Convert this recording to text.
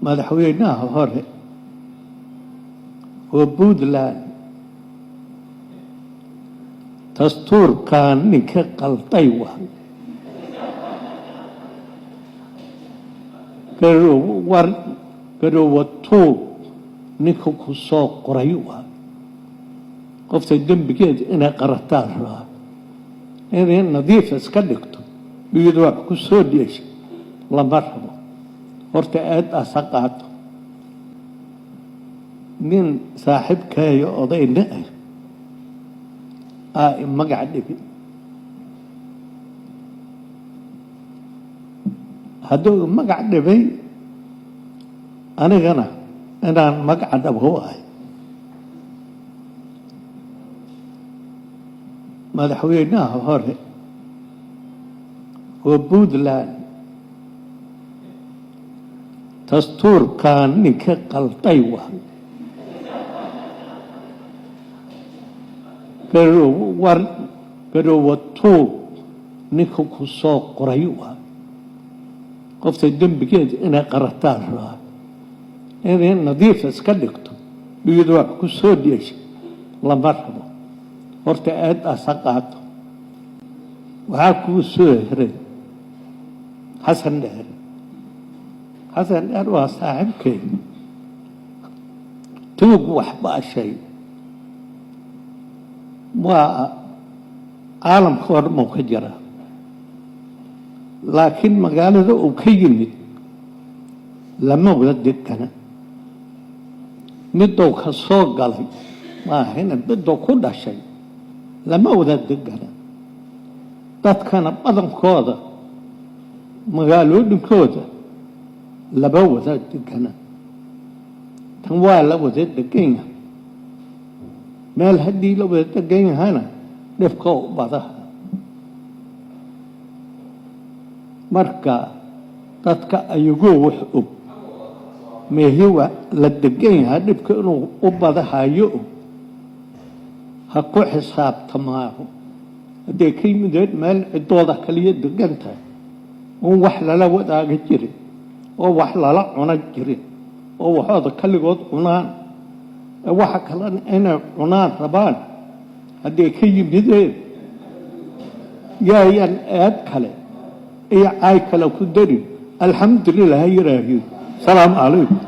madaxweynaha hore oo Puntland dastuurkan ninka qalday waa garowatu ninka ku soo qoray waa qofta dambigeed inay qarataan rabaa inay nadiif iska dhigto iyadoo wax ku soo dhiishay lama rabo horta aad asaqaato nin saaxiibkeeyo odayna magac dhibi hadduu magac dhibay anigana inaan magaca dhabo ahay madaxweynaha hore oo Puntland dastuurkan ninka qalday waa garowatu ninka ku soo qoray waa qofta dambigeed inay qarataan rabaa inay nadiif iska dhigto iyadoo wax ku soo dhiishay lama rabo horta aad asaqaato waxaa kuu soo hiray xasan dheer waa saaxiibkay tuug waxbaa shay waa caalamka oo dhan ka jira laakiin magaalada uu ka yimid lama wada degana miduu ka soo galay maahayna miduu ku dhashay lama wada degana dadkana badankooda magaalooyinkooda laba wada degana tan waa la wada degan yahay meel haddii la wada degan yahana dhibka u badaha marka dadka ayagoo wax og meehiwa la degan yahay dhibka inuu u badahayo ha ku xisaabtamaaho hadday ka yimideen meel ciddooda kaliya degan tahay un wax lala wadaaga jirin oo wax lala cuna jirin oo waxooda kaligood cunaan waxa kalena inay cunaan rabaan hadday ka yimideen yaayaan aad kale iyo caay kale ku darin alxamdulilah ha yiraahiin salaamu calaykum